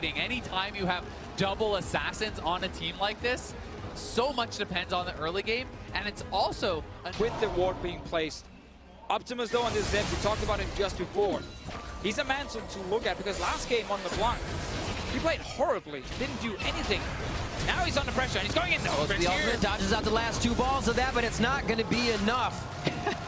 Anytime you have double assassins on a team like this, so much depends on the early game, and it's also with the ward being placed. Optimus though on this Zed, we talked about him just before. He's a man to look at because last game on the block, he played horribly, didn't do anything. Now he's under pressure and he's going in. The ultimate dodges out the last two balls of that, but it's not going to be enough.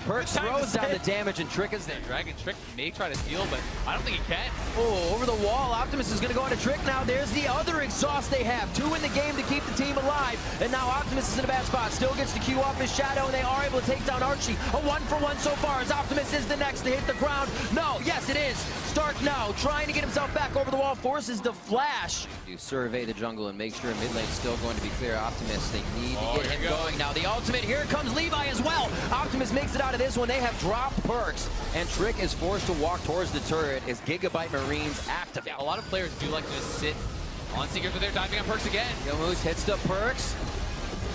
Perks throws down the damage and Trick is there. Dragon Trick may try to steal, but I don't think he can. Oh, over the wall. Optimus is going to go on a Trick now. There's the other exhaust they have. 2 in the game to keep the team alive. And now Optimus is in a bad spot. Still gets to queue off his shadow, and they are able to take down Archie. A 1-for-1 so far as Optimus is the next to hit the ground. No, yes it is. Stark now trying to get himself back over the wall. Forces the flash. You survey the jungle and make sure mid lane's still going to be clear. Optimus, they need to get him going now. The ultimate, here comes Levi as well. Optimus makes it out of this one. They have dropped perks, and Trick is forced to walk towards the turret as Gigabyte Marines activate. Yeah, a lot of players do like to just sit on Seekers, but they're diving on perks again. Yomu's hits the perks.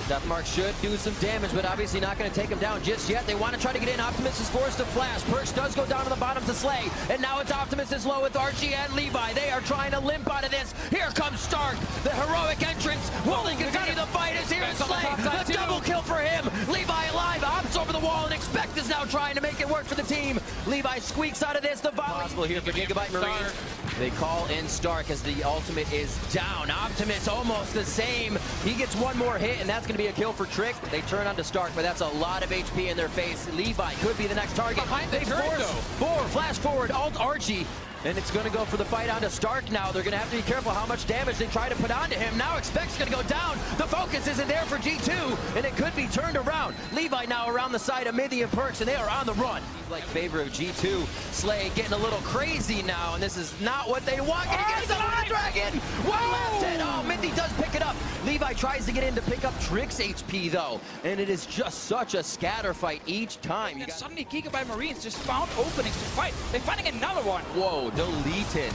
Deathmark should do some damage, but obviously not going to take him down just yet. They want to try to get in. Optimus is forced to flash. Perks does go down to the bottom to Slay, and now it's Optimus is low with Archie and Levi. They are trying to limp out of this. Here comes Stark, the heroic entrance. Will he continue the fight? Is here Slay. The double kill for him. Levi alive. Ops over the wall, and Expect is now trying to make it work for the team. Levi squeaks out of this. The volley possible here for Gigabyte Marines. They call in Stark as the ultimate is down. Optimus almost the same. He gets one more hit, and that's going to be a kill for Trick. They turn onto Stark, but that's a lot of HP in their face. Levi could be the next target. Behind the turret, though. Flash forward, alt Archie. And it's going to go for the fight onto Stark now. They're going to have to be careful how much damage they try to put onto him. Now Expect's going to go down. The focus isn't there for G2, and it could be turned around. Levi now around the side of Mithy and Perks, and they are on the run. Like favor of G2. Slay getting a little crazy now, and this is not what they want. He gets it on the Dragon. One left hit. Oh, Mithy does pick it up. Levi tries to get in to pick up Trick's HP, though, and it is just such a scatter fight each time. And suddenly Gigabyte Marines just found openings to fight. They're finding another one. Whoa. Deleted.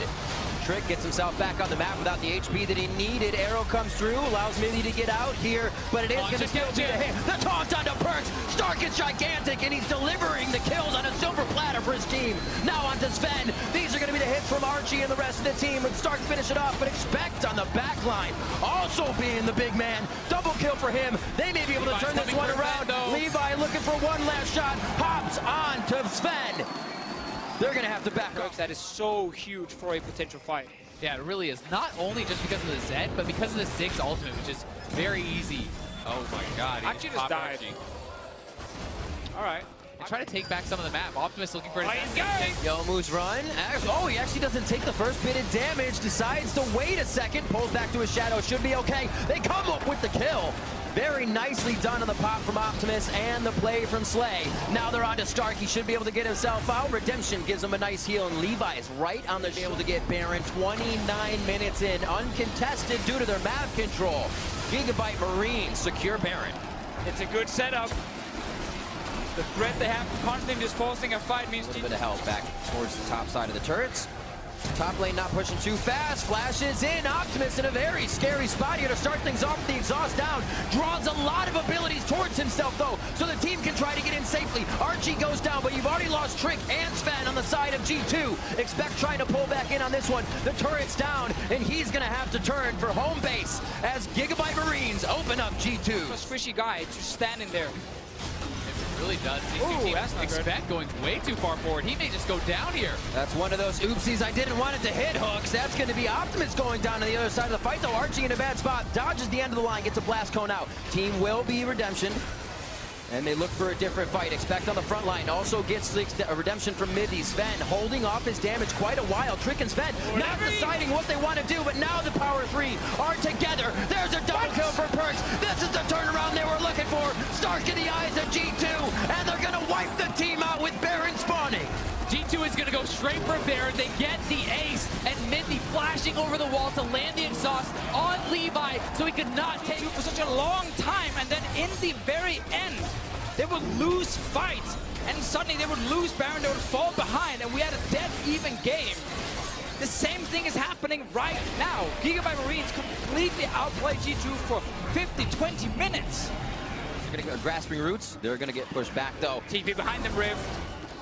Trick gets himself back on the map without the HP that he needed. Arrow comes through, allows Mithy to get out here, but it is going to still be a hit. The taunt onto Perks. Stark is gigantic, and he's delivering the kills on a silver platter for his team. Now onto Sven. These are going to be the hits from Archie and the rest of the team. And Stark finish it off, but Expect on the back line, also being the big man. Double kill for him. They may be able to turn this one around. Levi looking for one last shot. Hops on to Sven. They're going to have to back up. That is so huge for a potential fight. Yeah, it really is. Not only just because of the Zed, but because of the Ziggs ultimate, which is very easy. Oh my god. Archie just died. Alright. They try to take back some of the map. Optimus looking for his Yomu's run. Oh, he actually doesn't take the first bit of damage. Decides to wait a second. Pulls back to his shadow. Should be okay. They come up with the kill. Very nicely done on the pop from Optimus and the play from Slay. Now they're on to Stark. He should be able to get himself out. Redemption gives him a nice heal, and Levi is right on the able to get Baron. 29 minutes in, uncontested due to their map control. Gigabyte Marines secure Baron. It's a good setup. The threat they have constantly just forcing a fight means a little bit of help back towards the top side of the turrets. Top lane not pushing too fast. Flashes in. Optimus in a very scary spot here to start things off with the exhaust down. Draws a lot of abilities towards himself, though, so the team can try to get in safely. Archie goes down, but you've already lost Trick and Sven on the side of G2. Expect trying to pull back in on this one. The turret's down, and he's going to have to turn for home base as Gigabyte Marines open up G2. A squishy guy just standing there. Really does. Expect going way too far forward. He may just go down here. That's one of those oopsies. I didn't want it to hit hooks. That's going to be Optimus going down to the other side of the fight, though. Archie in a bad spot. Dodges the end of the line. Gets a blast cone out. Team will be Redemption. And they look for a different fight. Expect on the front line. Also gets a redemption from Mithy. Sven holding off his damage quite a while. Trick and Sven not deciding what they want to do, but now the power three are together. There's a double kill for Perks. This is the turnaround they were looking for. Stark in the eyes of G2, and they're going to wipe the team out with Baron spawning. G2 is going to go straight for Baron. They get the ace, and Mithy flashing over the wall to land the exhaust on Levi, so he could not take for such a long time, and then in the very end, they would lose fights, and suddenly they would lose Baron, they would fall behind, and we had a dead even game. The same thing is happening right now. Gigabyte Marines completely outplay G2 for 50-20 minutes. They're going to go grasping roots. They're going to get pushed back, though. TP behind them, Riv.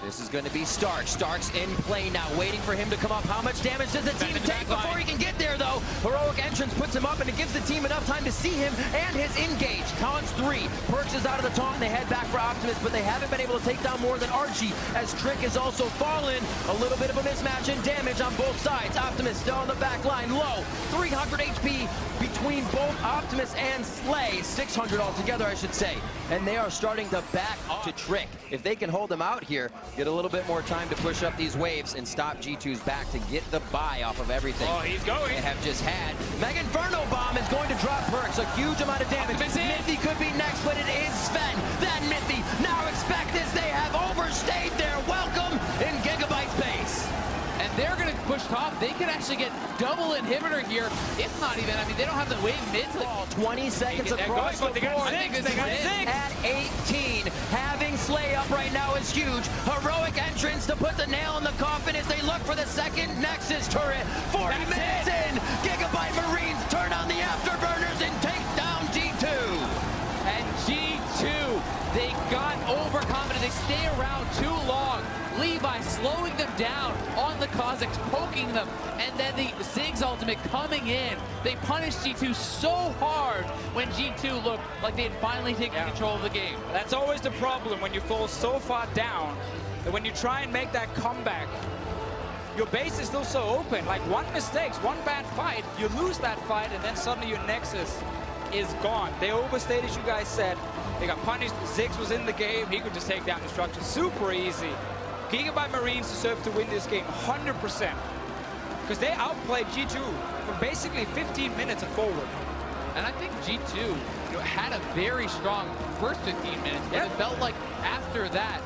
This is going to be Stark. Stark's in play now, waiting for him to come up. How much damage does the team take before he can get there, though? Heroic entrance puts him up, and it gives the team enough time to see him and his engage. Taunts 3. Perks is out of the taunt, and they head back for Optimus, but they haven't been able to take down more than Archie, as Trick has also fallen. A little bit of a mismatch in damage on both sides. Optimus still on the back line, low. 300 HP between both Optimus and Slay. 600 altogether, I should say. And they are starting to back up to Trick. If they can hold him out here, get a little bit more time to push up these waves and stop G2's back to get the buy off of everything. Oh, he's going. They have just had. Mega Inferno Bomb is going to drop Perks. A huge amount of damage. Mithy could be next, but it is Sven. Then Mithy. Now expect this. They have overstayed their welcome in Gigabyte's base. And they're going to push top. They could actually get double inhibitor here. If not even, I mean, they don't have the wave mid to 20 seconds across the board. They got six. At 18. Having Slay up right now is huge. Heroic entrance to put the nail in the coffin as they look for the second Nexus turret. 40 minutes in. Gigabyte Marines turn on the afterburners and take down G2. And G2, they got overconfident. They stay around too long. Levi slowing them down on the Kazakhs, poking them, and then the Ziggs ultimate coming in. They punished G2 so hard when G2 looked like they had finally taken control of the game. That's always the problem when you fall so far down that when you try and make that comeback, your base is still so open. Like one mistake, one bad fight, you lose that fight, and then suddenly your Nexus is gone. They overstayed, as you guys said. They got punished. Ziggs was in the game. He could just take down the structure super easy. Gigabyte Marines deserve to win this game 100%, because they outplayed G2 for basically 15 minutes and forward. And I think G2 had a very strong first 15 minutes, but it felt like after that,